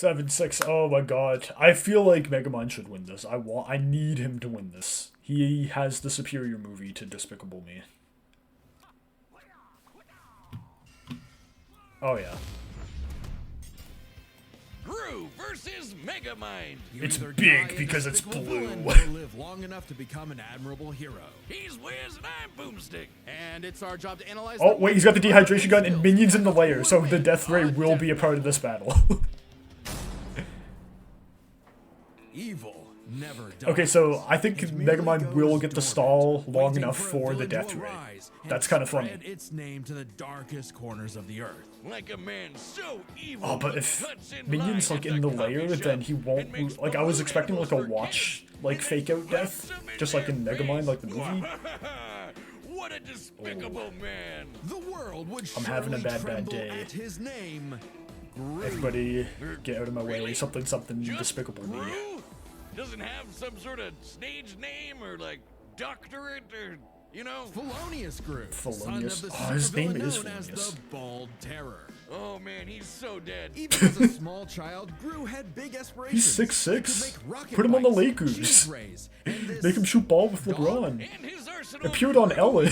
7-6. Oh my god. I feel like Megamind should win this. I need him to win this. He has the superior movie to Despicable Me. Oh yeah. Gru versus Megamind. It's big because it's blue. Live long enough to become an admirable hero. He's Wiz and I'm Boomstick. And it's our job to analyze. Oh wait, he's got the dehydration gun and minions in the lair, so the death ray will be a part of this battle. Evil never dies. Okay, so I think Megamind will get the stall long enough for the death ray. That's kind of funny. Its name to the darkest corners of the earth. Like a man so evil. Oh, but if minions like in the lair, then he won't. Like I was expecting like a watch, like fake out death, just like in Megamind, like the movie. What a despicable man. The world would I'm having a bad day. At his name. Everybody, get out of my way. Something Just despicable me. Gru? Doesn't have some sort of stage name or like doctorate or, you know? Felonious Gru. Felonious. Son of the Oh, his name supervillain is known as Felonious. the Bald Terror. Oh man, he's so dead. Even as a small child, Gru had big aspirations. He's 6'6". He could make rocket Put him on the bikes, Lakers. cheese rays, and this Make him shoot ball with dog LeBron. And his arsenal Appeared on Ellen.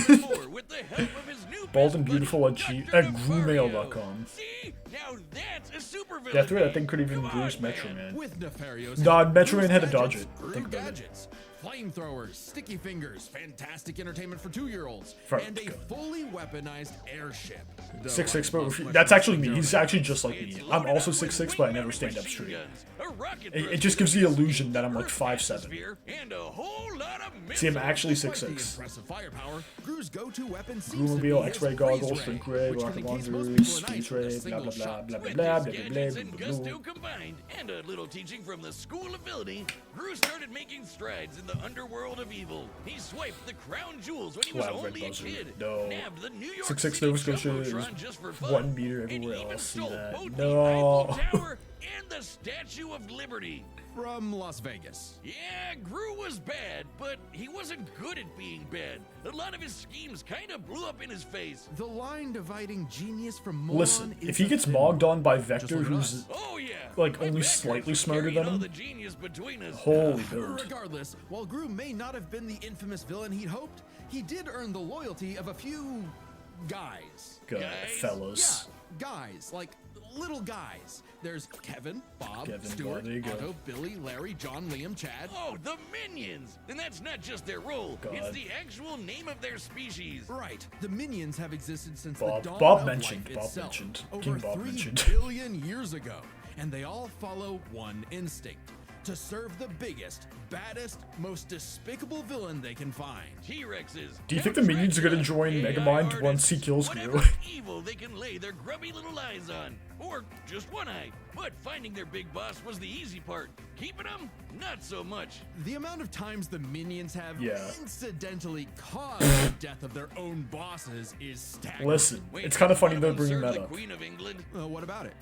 with the help of his new Bald and best beautiful buddy, at Dr. Gmail.com. See? Now that's a supervillain. Death ray, I name. think, could even Come bruise on, man. Metro Man. with Nefarious. Nah, Metro Man had to Gadgets, dodge it. Gru Think about it. gadgets, flamethrowers, sticky fingers, fantastic entertainment for 2-year-olds, Front and a gun. fully weaponized airship. 6'6", but that's actually me. He's actually just like me. I'm also 6'6", but I never stand up straight. It just gives the illusion that I'm like 5'7". See, I'm actually 6'6". Impressive firepower. Gru's go-to weapon Groomobile, X-ray goggles, shrink ray, rocket launchers, speed ray, blah blah blah blah blah blah blah blah blah. Combined, and a little teaching from the School of Villainy, Gru started making strides in the underworld of evil. He swiped the crown jewels when he was Wow, red only a buzzer. kid. No. Nabbed the New York 6'6" City Nova Scotia is Jumbotron just for fun. 1 meter And everywhere even else. See stole that? both the No. Eiffel Tower and the Statue of Liberty. from Las Vegas. Yeah, Gru was bad, but he wasn't good at being bad. A lot of his schemes kind of blew up in his face. The line dividing genius from moron Listen, is if he a gets thin mogged line. on by Just Vector, look at who's us. Oh yeah, like My only backers slightly were smarter carrying than all him, the genius between us. holy build. Regardless, while Gru may not have been the infamous villain he'd hoped, he did earn the loyalty of a few guys. Good Guys? fellows. Yeah, guys, like little guys. There's Kevin, Bob, Kevin, Stuart, Bob, there you go. Otto, Billy, Larry, John, Liam, Chad. Oh, the Minions! And that's not just their role, God. it's the actual name of their species. Right, the minions have existed since Bob- the dawn Bob of mentioned- life Bob itself, mentioned. over King Bob 3 mentioned. billion years ago, and they all follow one instinct: to serve the biggest, baddest, most despicable villain they can find. T-Rexes. Do you think the minions are gonna join AI Megamind artists, once he kills whatever Gru? evil they can lay their grubby little eyes on, or just one eye. But finding their big boss was the easy part. Keeping them, not so much. The amount of times the minions have Yeah. incidentally caused the death of their own bosses is staggering. Listen, Wait, it's kind of funny one they're them bringing served that the up. Queen of England. What about it?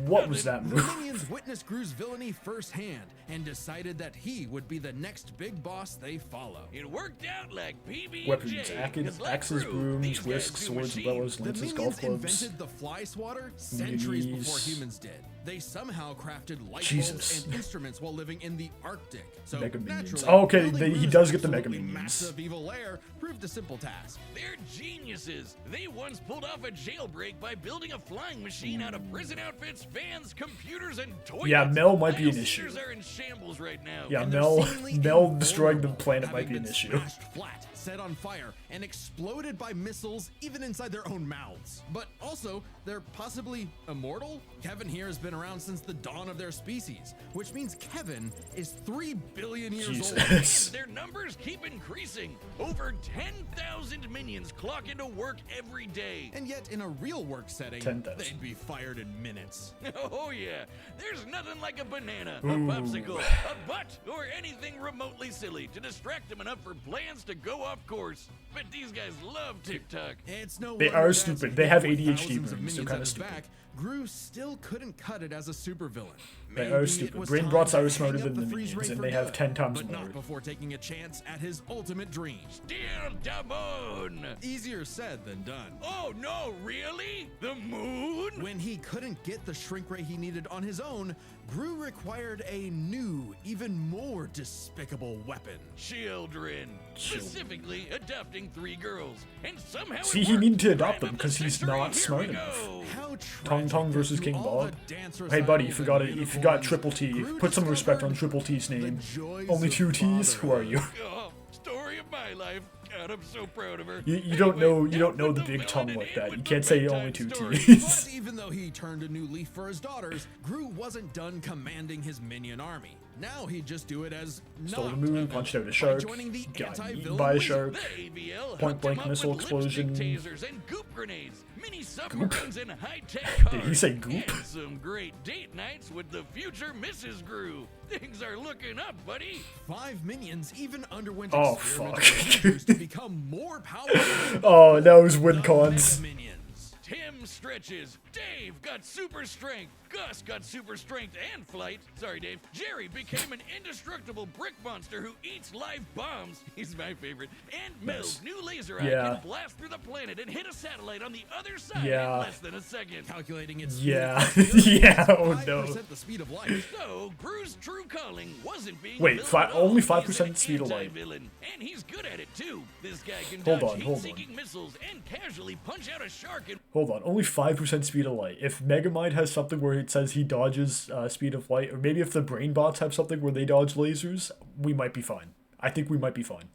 What was that The move? minions witnessed Gru's villainy firsthand and decided that he would be the next big boss they follow. It worked out like PB&J. Weapons, 'cause like axes, Gru, these brooms, guys whisks, do swords, machines. umbrellas, The lances, minions golf clubs. invented the fly swatter centuries before Munis. humans did. They somehow crafted light Jesus. bulbs and instruments while living in the Arctic. So Mega minions. naturally, Oh, okay, building he Gru's does get the mega absolutely minions. massive evil lair proved a simple task. They're geniuses. They once pulled off a jailbreak by building a flying machine out of prison outfits, vans, computers, and toilets. Yeah, Mel might be an Mile issue. Cedars are in shambles right now. Yeah, And they're Mel seemingly destroying the invulnerable, planet might having be an been issue. smashed flat, set on fire, and exploded by missiles even inside their own mouths. But also, they're possibly immortal? Kevin here has been around since the dawn of their species, which means Kevin is 3 billion years old. Jesus. And their numbers keep increasing. Over 10,000 minions clock into work every day. And yet, in a real work setting, 10,000. they'd be fired in minutes. Oh yeah, there's nothing like a banana, a Ooh. popsicle, a butt, or anything remotely silly to distract them enough for plans to go off course. But these guys love TikTok. It's no They wonder are that's stupid. They have with ADHD thousands of brains. They're minions kinda at his stupid. back. Gru still couldn't cut it as a supervillain. They are stupid. Brainbots are smarter than the minions, and they have 10 times but more. not before taking a chance at his ultimate dream. Steal the moon! Easier said than done. Oh no, really? The moon? When he couldn't get the shrink ray he needed on his own, Gru required a new, even more despicable weapon. Children. Specifically adopting 3 girls. And somehow See, it he worked. needed to adopt Right them up because the he's century, not here smart we enough. go. How Tong Tong tragic versus that King through all Bob. the dance Hey buddy, recitals you forgot and it. You forgot uniforms, Triple T. Gru Put some respect on discovered Triple T's the name. joys Only of 2 T's? Who are you? Oh, story of my life. God, I'm so proud of her. You don't know Anyway, the now big put tongue villain like in that. with You the can't say bedtime only 2 story. T's. But even though he turned a new leaf for his daughters, Gru wasn't done commanding his minion army. Now he'd just do it as Stole the not moon, a punched villain out a shark, by joining the got eaten anti-villain by a league. shark. The AVL Point hooked blank him up missile with lipstick explosion. tasers and goop grenades, mini submarines and high-tech cars. Did he say goop? And some great date nights with the future Mrs. Gru. Things are looking up, buddy. 5 minions even underwent Oh, experimental fuck. procedures to become more powerful. Oh, that was win The cons. Mega Minions. Tim stretches. Dave got super strength. Gus got super strength and flight. Sorry, Dave. Jerry became an indestructible brick monster who eats live bombs. He's my favorite. And Mel's new laser eye Yeah. can blast through the planet and hit a satellite on the other side Yeah. in less than a second. Calculating its Yeah. speed, Yeah, oh 5% no. the speed of light. So, Gru's true calling wasn't being Wait, a villain at all. only He's 5% an speed of light. anti-villain, and he's good at it too. This guy can Hold dodge on. heat-seeking missiles and casually punch out a shark in Hold on, only 5% speed of light. If Megamind has something where it says he dodges speed of light, or maybe if the brain bots have something where they dodge lasers, we might be fine. I think we might be fine.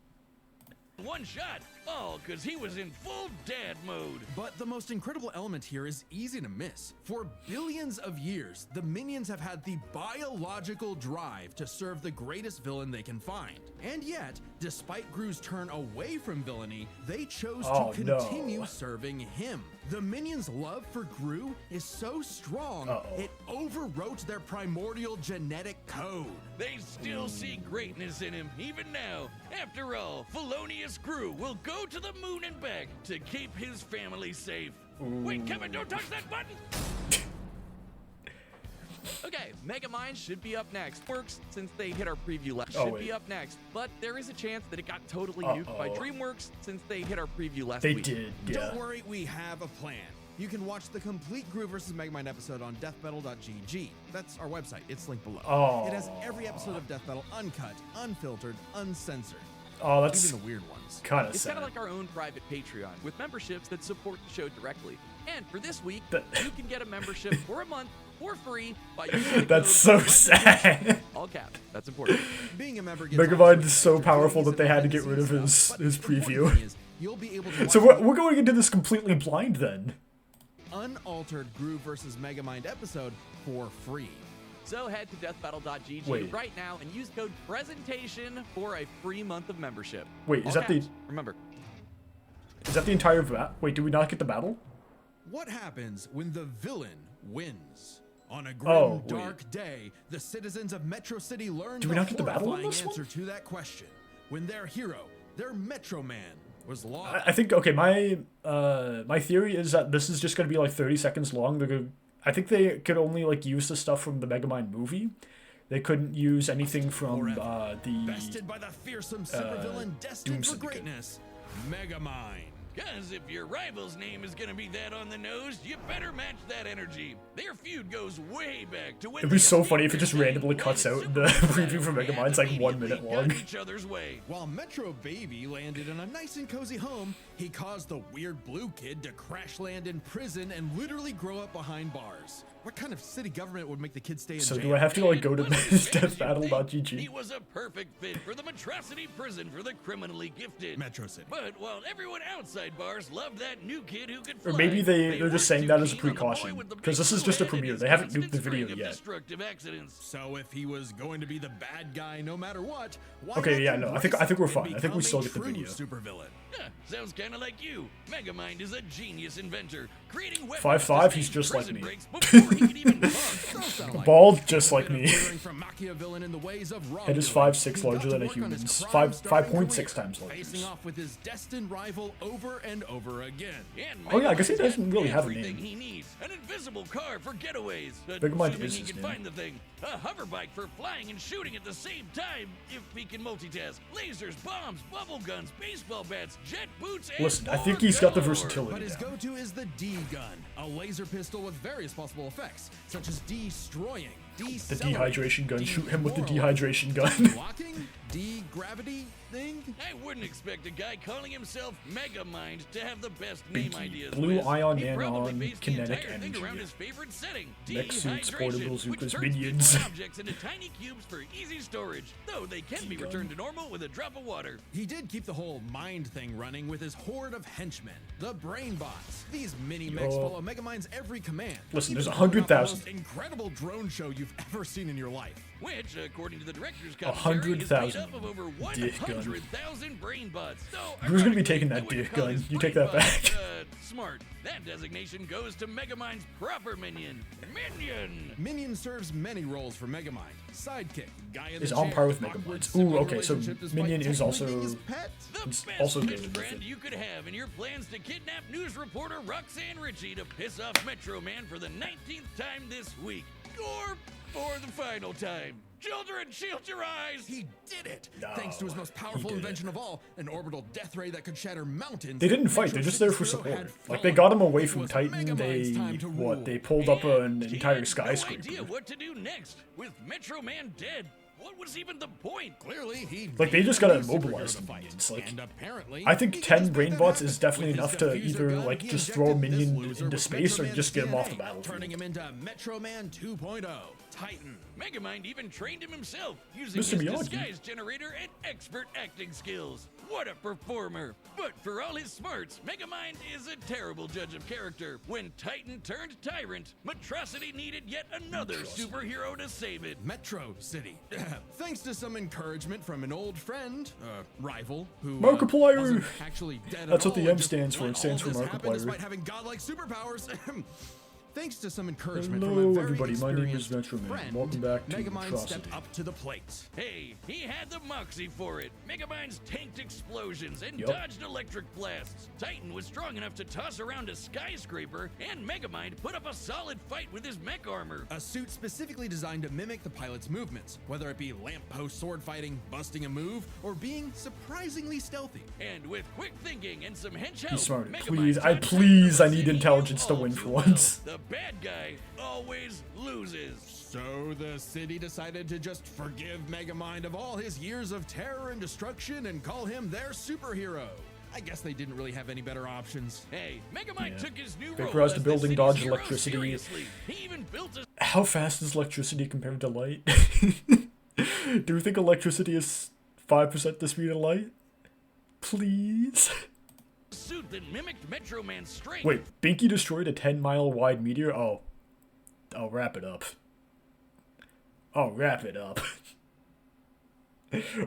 one shot. All because he was in full dad mode. But the most incredible element here is easy to miss. For billions of years, the minions have had the biological drive to serve the greatest villain they can find. And yet, despite Gru's turn away from villainy, they chose Oh, to no. continue serving him. The minions' love for Gru is so strong, it overwrote their primordial genetic code. They still see greatness in him, even now. After all, Felonious Gru will go to the moon and back to keep his family safe. Wait, Kevin, don't touch that button! Okay, Megamind should be up next. Works since they hit our preview last. Oh, Should wait. be up next, but there is a chance that it got totally nuked by DreamWorks since they hit our preview last They week. did, yeah. Don't worry, we have a plan. You can watch the complete Gru vs. Megamind episode on deathbattle.gg. That's our website. It's linked below. Oh. It has every episode of Death Battle uncut, unfiltered, uncensored. Oh, that's Even the weird ones. kind of It's sad. kind of like our own private Patreon with memberships that support the show directly. And for this week, That- you can get a membership for a month for free by using the That's code so RESISTANCE, sad. all caps. That's important. Being a member gets Megamind all sorts is of so extra powerful goodies that they had to and get rid of behind the his- scenes his stuff, but the preview. important thing is, you'll be able to watch So we're going into this completely blind then. unaltered Gru vs. Megamind episode for free. So head to deathbattle.gg Wait. right now and use code PRESENTATION for a free month of membership. Wait, All is that the- caps. Remember, Is that the entire Wait, did we not get the battle? What happens when the villain wins? On a grim, Oh, wait. dark day, the citizens of Metro City learn Do the we not get the battle in horrifying this one? answer to that question. When their hero, their Metro Man, was lost. I think okay. My theory is that this is just gonna be like 30 seconds long. I think they could only like use the stuff from the Megamind movie. They couldn't use anything from Bested by the fearsome supervillain destined Doom for Syndicate. greatness, Megamind. Cause if your rival's name is gonna be that on the nose, you better match that energy. Their feud goes way back to when It'd be they so escaped funny if it their just giant randomly planet cuts out the Super preview for and Megamind's like 1 immediately minute got long. in each other's way. While Metro Baby landed in a nice and cozy home, he caused the weird blue kid to crash land in prison and literally grow up behind bars. What kind of city government would make the kid stay in So jail? do I have to like go to And what makes you think He deathbattle.gg? was a perfect fit for the Metrocity prison for the criminally gifted. Metro City. But while everyone outside bars loved that new kid who could fly, Or maybe they're just weren't saying too that as a keen on the boy precaution, with the 'cause big this is blue just a head and premiere. his They haven't constant nuked the video string of yet. destructive accidents. So if he was going to be the bad guy no matter what, why Okay, not yeah, no, I think embrace we're it fine. and I think we become still a get the true video. supervillain? Huh, sounds kind of like you. Megamind is a genius inventor, creating weapons 5'5", to he's save just like prison me. breaks before he could even talk. Don't sound like bald, just like me. From Machiavellian in the ways of Head is wrongdoing. 5'6", He larger got than to a work on his human's. crime-starving 5.6 career, times larger. facing off with his destined rival over and over again. And Oh yeah, I guess he Megamind's doesn't got really have a everything name. he needs. An invisible car for getaways. Megamind Assuming is he his can name. find the thing. A hover bike for flying and shooting at the same time, if he can multitask. Lasers, bombs, bubble guns, baseball bats, jet boots, and Listen, I think more he's got the galore. versatility But his down. go-to is the D-gun, a laser pistol with various possible effects, such as destroying, The decelerating, dehydration gun. Shoot him with the demoralizing, dehydration gun. blocking, D-gravity thing. I wouldn't expect a guy calling himself Megamind to have the best name Binky, ideas. blue Wiz. ion He probably nanon, based the kinetic entire thing energy. around his favorite setting, Mech suits, dehydration, portable which bazookas, turns minions. people objects into tiny cubes for easy storage, though they can be returned to normal with a drop of water. He did keep the whole mind thing running with his horde of henchmen, the brain bots. These mini mechs follow Megamind's every command. Listen, even there's pulling off the 100,000. most incredible drone show you've ever seen in your life. Which, according to the director's 100,000 commentary, is made up of over dick gun. 100,000 brain bots. Though, Who's gonna be ironically, taking I that wouldn't dick call gun? his You take brain that bots, back. Smart. That designation goes to Megamind's proper minion, Minion. Minion serves many roles for Megamind. Sidekick, guy in Is the on chair, par with awkward Megamind's. sibling Ooh, okay, so relationship despite Minion is also- technically being his pet. The It's best also pitch good, friend isn't it? you could have in your plans to kidnap news reporter Roxanne Ritchie to piss off Metro Man for the 19th time this week. Or for the final time. Children, shield your eyes! He did it! No, Thanks to his most he powerful did invention of all, an orbital death ray that could shatter mountains. They didn't fight, they're just there for Metro City's hero support. had Like, they fallen. got him away It from was Titan, Megamind's time to rule. They pulled up an And he entire had no skyscraper. idea what to do next. With Metro Man dead, what was even the point? Clearly, he Like, they needed just a gotta new superhero immobilize to the fight. minions, like, And apparently, I think he 10 just brain made that bots is happen. definitely With enough his to diffuser either, gun, like, he just throw a injected this minion loser into with space or Metro just Man's get him off the DNA, battlefield. turning him into Metro Man 2.0. Titan. Megamind even trained him himself, using Mr. his Miyagi. disguise generator and expert acting skills. What a performer! But for all his smarts, Megamind is a terrible judge of character. When Titan turned tyrant, Monstrosity needed yet another superhero to save it. Metro City. Thanks to some encouragement from an old friend, rival, who Markiplier. wasn't actually dead That's at what the all, M and just stands for. let It stands all for this happen Markiplier. Despite having godlike superpowers. Thanks to some encouragement Hello, from a very everybody. My name is experienced Metro Man. friend, Welcome back to Megamind Atrocity. stepped up to the plate. Hey, he had the moxie for it. Megamind's tanked explosions and Yup. dodged electric blasts. Titan was strong enough to toss around a skyscraper, and Megamind put up a solid fight with his mech armor. A suit specifically designed to mimic the pilot's movements, whether it be lamppost sword fighting, busting a move, or being surprisingly stealthy. And with quick thinking and some hench help, Be smart, Megamind please. taught I Titan please, a I need lesson he intelligence to knew win all for too well. once. The bad guy always loses. So the city decided to just forgive Megamind of all his years of terror and destruction and call him their superhero. I guess they didn't really have any better options. Hey, Megamind Yeah. took his new They role crossed as the the building, city's dodged hero electricity. seriously. He even built a How fast is electricity compared to light? Do you think electricity is 5% the speed of light? Please? suit that mimicked Metro Man's strength. Wait, Binky destroyed a 10-mile wide meteor? Oh, wrap it up. Oh, wrap it up.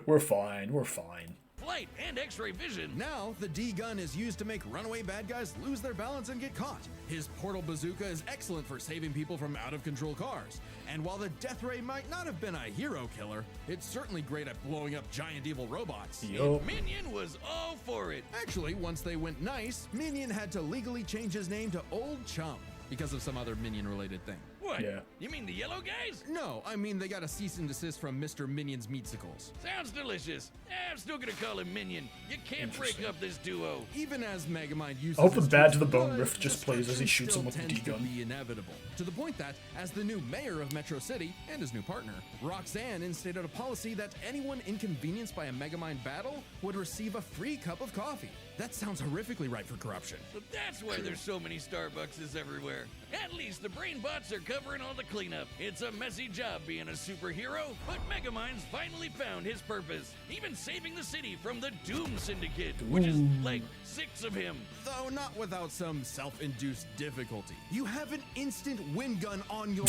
We're fine, we're fine. Flight and X-ray vision. Now, the D-gun is used to make runaway bad guys lose their balance and get caught. His portal bazooka is excellent for saving people from out-of-control cars. And while the Death Ray might not have been a hero killer, it's certainly great at blowing up giant evil robots. Yup. Minion was all for it. Actually, once they went nice, Minion had to legally change his name to Old Chum because of some other Minion-related thing. What? Yeah. You mean the yellow guys? No, I mean they got a cease and desist from Mr. Minion's Meatsicles. Sounds delicious. I'm still gonna call him Minion. You can't break Interesting. up this duo. Even as Megamind uses I hope the his Bad tools to the for Bone good, riff just plays as he shoots him with the destruction still D-gun. tends to be inevitable. To the point that, as the new mayor of Metro City and his new partner, Roxanne instituted a policy that anyone inconvenienced by a Megamind battle would receive a free cup of coffee. That sounds horrifically ripe for corruption. But that's why there's so many Starbuckses everywhere. At least the brain bots are covering all the cleanup. It's a messy job being a superhero, but Megamind's finally found his purpose. Even saving the city from the Doom Syndicate, which is like 6 of him. Though not without some self-induced difficulty. You have an instant wind gun on your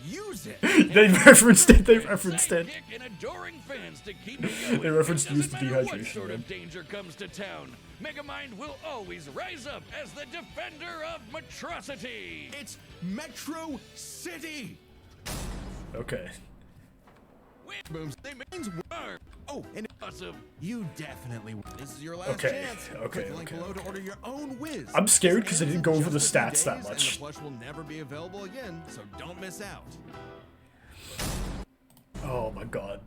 Use it! They referenced it, they referenced it. Sidekick and adoring fans to keep it going. They referenced It use doesn't the matter what dehydration sort gun. of danger comes to town. Megamind will always rise up as the defender of Monstrosity. It's Metro City! Okay. Booms. They means oh, and Awesome. you definitely win. This is your last Okay, chance. okay, Click the link below to order your own whiz. I'm scared because I didn't go over the Just a few stats that days, and much. the plush will never be available again, so don't miss out. Oh my god.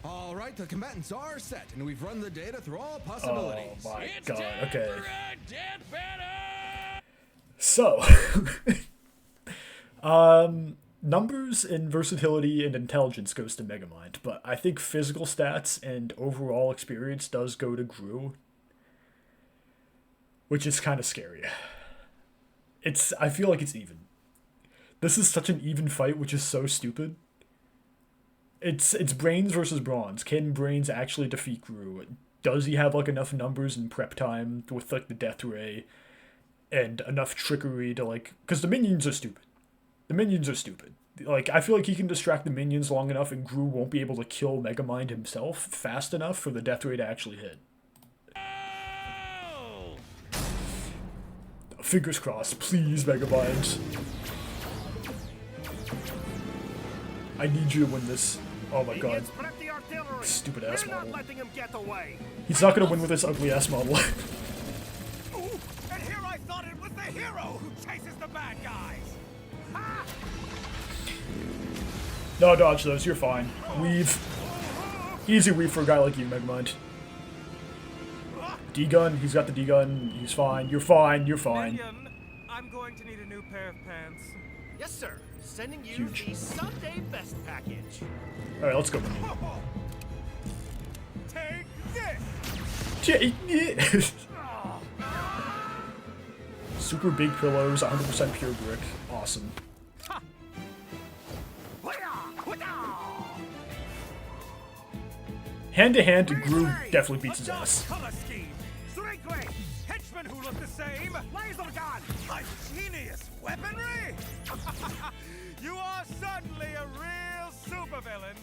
All right, the combatants are set, and we've run the data through all Oh possibilities. my It's god. time Okay. for a death battle! So, numbers and versatility and intelligence goes to Megamind, but I think physical stats and overall experience does go to Gru, which is kind of scary. I feel like it's even. This is such an even fight, which is so stupid. It's brains versus bronze. Can brains actually defeat Gru? Does he have like enough numbers and prep time with like the death ray and enough trickery to like, because the minions are stupid. The minions are stupid. Like, I feel like he can distract the minions long enough and Gru won't be able to kill Megamind himself fast enough for the death ray to actually hit. Oh! Fingers crossed, please, Megamind. I need you to win this. Oh my god. Stupid ass model. He's not gonna win with this ugly ass model. Ooh, and here I thought it was the hero who chases the bad guys. Ha! No, dodge those, you're fine. Weave. Easy weave for a guy like you, Megamind. D-gun, he's got the D-gun, he's fine. You're fine, you're fine. Minion, I'm going to need a new pair of pants. Yes, sir. Sending you Huge. the Sunday Best package. Alright, let's go, Minion. Take this. Take it! Super big pillows, 100% pure brick. Awesome. Hand to hand, Gru definitely beats his ass. Color scheme. Straight henchmen who look the same. Laser gun. My genius weaponry. You are suddenly a real supervillain.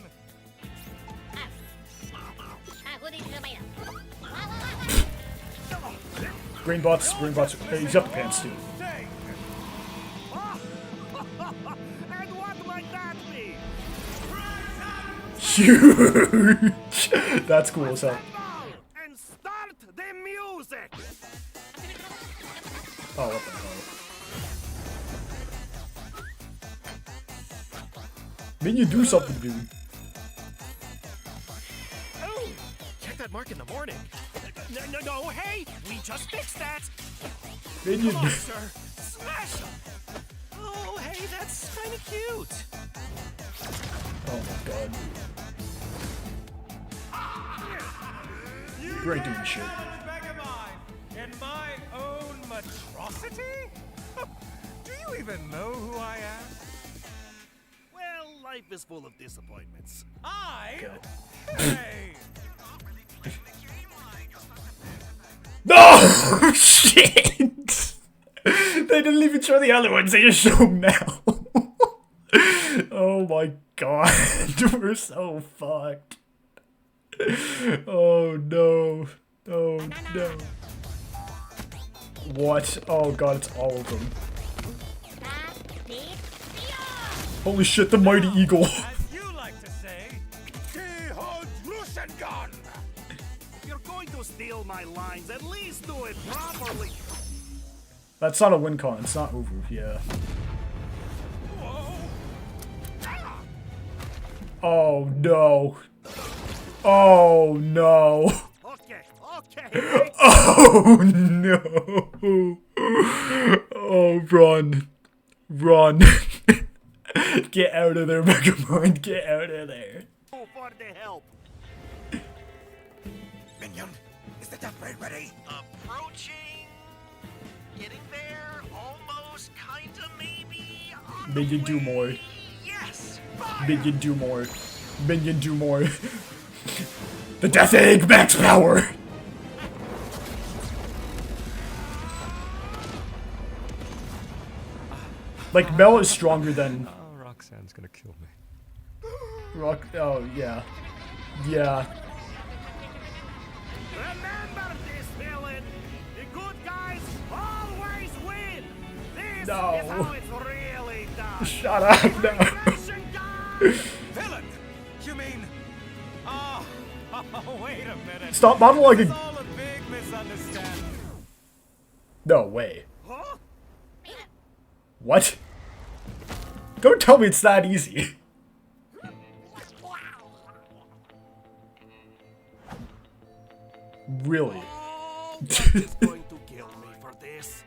Brain bots. Hey, he's got the pants too. Sting. And what might that be? Huge! That's cool as hell. And start the music. Oh, what the hell. Minion, do something, dude. Oh, check that mark in the morning. No, hey, we just fixed that. Minion. Come on, sir. Smash him. Oh, hey, that's kind of cute. Oh my god. You ain't doing shit. Megamind in my own monstrosity? Do you even know who I am? Well, life is full of disappointments. Hey! No! Shit! They didn't even show the other ones, they just show them now. Oh my god, we're so fucked. Oh no. Oh no. What? Oh god, it's all of them. Holy shit, the mighty eagle. As you like to say, gun. If you're going to steal my lines, at least do it properly. That's not a win con, it's not over, yeah. Oh no. Oh no. Okay. Oh no. Oh, run. Run. Get out of there, Megamind. Get out of there. For the help. Minion, is the death ray ready? Approaching. Getting there. Almost. Kinda. Maybe. Minion, do more. Yes. Minion, do more. Minion, do more. The Death Egg, max power! Like, Mel is stronger than... Oh, Roxanne's gonna kill me. Oh, yeah. Yeah. Remember this, villain. The good guys always win. This No. is how it's really done. Shut up, no. Resurrection Wait a minute. Stop It's monologuing. all a big misunderstanding. No way. Huh? What? Don't tell me it's that easy. Really? It's going to kill me for this.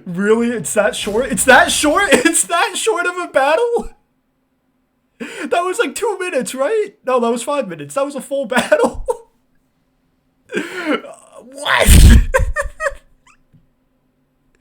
Really? It's that short? It's that short? It's that short of a battle? That was like 2 minutes, right? No, that was 5 minutes. That was a full battle. What?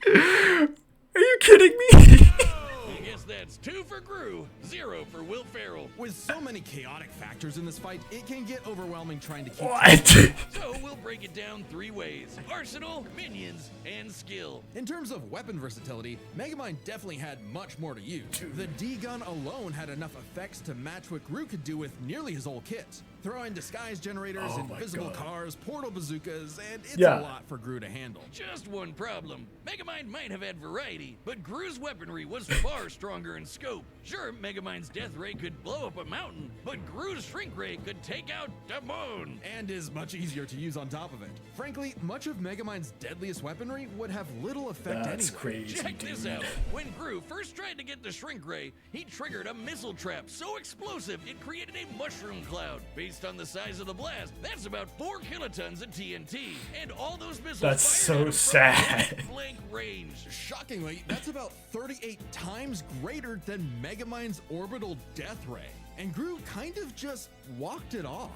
Are you kidding me? I guess that's 2 for Gru, 0 for Will Ferrell. With so many chaotic factors in this fight, it can get overwhelming trying to keep. What? So we'll break it down 3 ways: arsenal, minions, and skill. In terms of weapon versatility, Megamind definitely had much more to use. The D-gun alone had enough effects to match what Gru could do with nearly his whole kit. Throw in disguise generators, Oh my invisible God. cars, portal bazookas, and it's Yeah. a lot for Gru to handle. Just one problem. Megamind might have had variety, but Gru's weaponry was far stronger in scope. Sure, Megamind's death ray could blow up a mountain, but Gru's shrink ray could take out the moon. And is much easier to use on top of it. Frankly, much of Megamind's deadliest weaponry would have little effect That's anyway. crazy, Check this dude. out. When Gru first tried to get the shrink ray, he triggered a missile trap so explosive it created a mushroom cloud. Based on the size of the blast, that's about 4 kilotons of TNT. And all those missiles That's fired so out of sad. point-blank range. Shockingly, that's about 38 times greater than Megamind's orbital death ray. And Gru kind of just walked it off.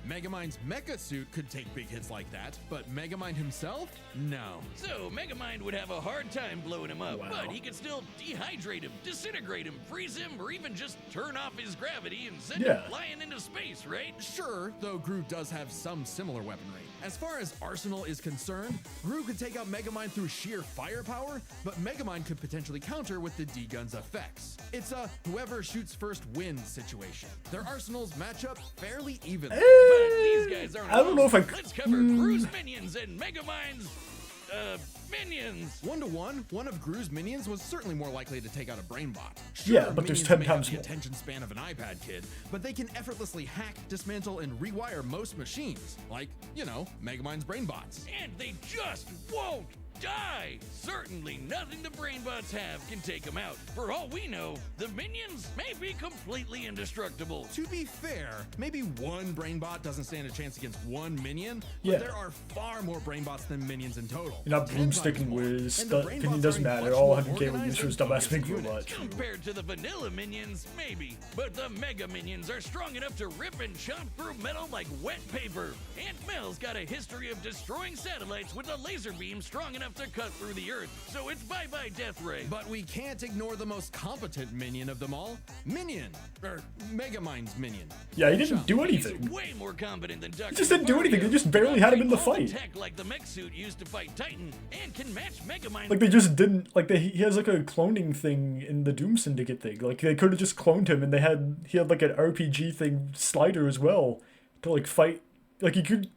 Megamind's mecha suit could take big hits like that, but Megamind himself? No. So Megamind would have a hard time blowing him up, Wow. but he could still dehydrate him, disintegrate him, freeze him, or even just turn off his gravity and send him Yeah. flying into space, right? Sure, though Gru does have some similar weaponry. As far as arsenal is concerned, Gru could take out Megamind through sheer firepower, but Megamind could potentially counter with the D-gun's effects. It's a whoever shoots first wins situation. Their arsenals match up fairly evenly. But these guys aren't I don't know if alone. I c- Let's cover Gru's minions and Megamind's, minions. 1-to-1, one of Gru's minions was certainly more likely to take out a brainbot. Yeah, but there's minions 10 may have times the more. attention span of an iPad kid, but they can effortlessly hack, dismantle, and rewire most machines, like, you know, Megamind's brainbots. And they just won't die. Certainly nothing the brainbots have can take them out. For all we know, the minions may be completely indestructible. To be fair, maybe one brainbot doesn't stand a chance against one minion, but Yeah. there are far more brainbots than minions in total. You're not 10 times broomsticking more. with And the stuff. It brainbots doesn't are matter. much All more 100k were organized used for and stuff focused asking for units. much. Compared to the vanilla minions, maybe. But the mega minions are strong enough to rip and chomp through metal like wet paper. Aunt Mel's got a history of destroying satellites with a laser beam strong enough to cut through the earth. So it's bye-bye Death Ray. But we can't ignore the most competent minion of them all, Minion, or Megamind's minion. Yeah, he didn't do He's anything. way more competent than Dr. He just didn't do anything. They Mario. just barely had him in the All fight. Tech like the mech suit used to fight Titan and can match Megamind. Like they just didn't. Like he has like a cloning thing in the Doom Syndicate thing. Like they could have just cloned him, and he had like an RPG thing slider as well to like fight. Like he could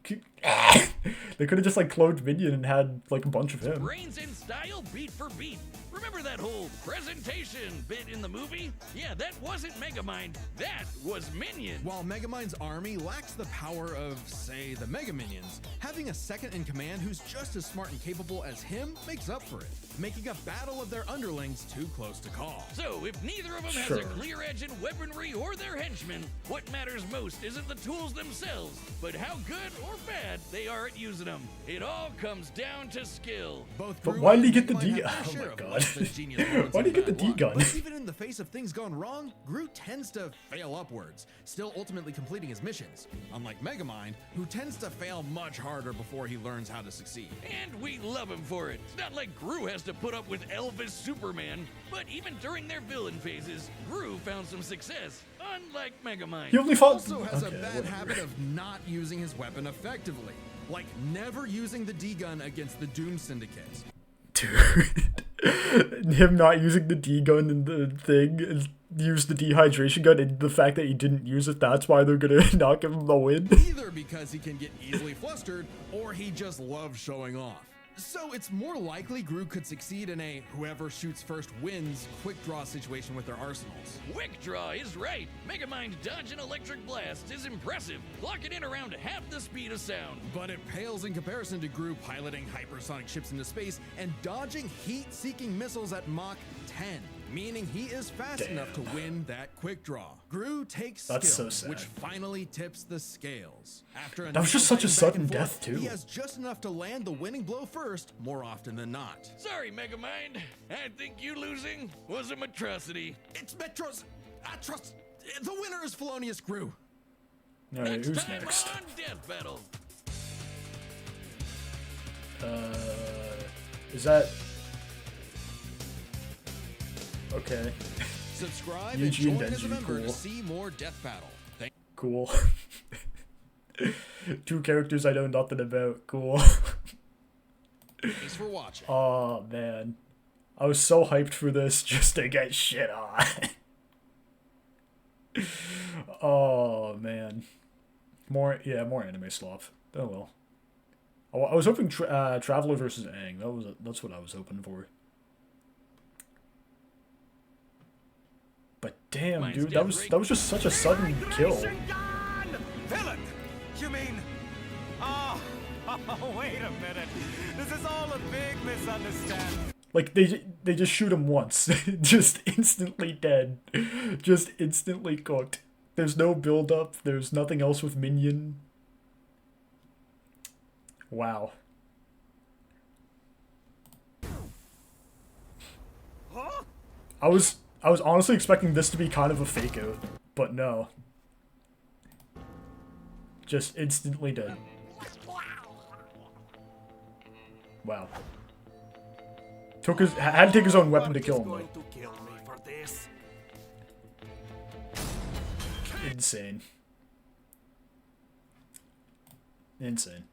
they could have just like cloned Minion and had like a bunch of him. Brains and style beat for beat. Remember that whole presentation bit in the movie? Yeah, that wasn't Megamind. That was Minion. While Megamind's army lacks the power of, say, the Mega Minions, having a second in command who's just as smart and capable as him makes up for it, making a battle of their underlings too close to call. So, if neither of them Sure. has a clear edge in weaponry or their henchmen, what matters most isn't the tools themselves, but how good or bad they are at using them. It all comes down to skill. Both But Gru why did he and get the Megamind D- have their oh share my of God. less than genius moments Why did he and get the bad luck, D-gun? But even in the face of things gone wrong, Gru tends to fail upwards, still ultimately completing his missions. Unlike Megamind, who tends to fail much harder before he learns how to succeed. And we love him for it. It's not like Gru has to put up with Elvis Superman, but even during their villain phases, Gru found some success, unlike Megamind. He only fought. Also has a Okay, bad whatever. habit of not using his weapon effectively, like never using the D-gun against the Doom Syndicate. Dude, him not using the D gun in the thing and use the dehydration gun, and the fact that he didn't use it, that's why they're gonna not give him the win. Either because he can get easily flustered, or he just loves showing off. So it's more likely Gru could succeed in a whoever shoots first wins quick draw situation with their arsenals. Quick draw is right. Megamind dodge an electric blast is impressive, clocking in around half the speed of sound. But it pales in comparison to Gru piloting hypersonic ships into space and dodging heat-seeking missiles at Mach 10, meaning he is fast enough to win that quick draw. Gru takes That's skill, so sad. which finally tips the scales. After That was just such a nail-biting sudden back and forth, death, too. He has just enough to land the winning blow first, more often than not. Sorry, Megamind. I think you losing was a monstrosity. It's Metro's Atros. The winner is Felonious Gru. Alright, Next who's time next? on Death Battle. Is that... Okay, Subscribe and Eugene join as a Denji, member to cool. see more Death Battle. cool. 2 characters I know nothing about, cool. Thanks for watching. Oh man, I was so hyped for this just to get shit on. Oh man, more anime slop. Oh well. I was hoping Traveler versus Aang. That's what I was hoping for. But damn, Mine's dude, dead that was just such a sudden kill. Villain! You mean... Oh, wait a minute. This is all a big misunderstanding. Like they just shoot him once, just instantly dead, just instantly cooked. There's no build up. There's nothing else with Minion. Wow. Huh? I was honestly expecting this to be kind of a fake out, but no. Just instantly dead. Wow. Had to take his own weapon to kill him though. Going to kill me for this? Insane. Insane.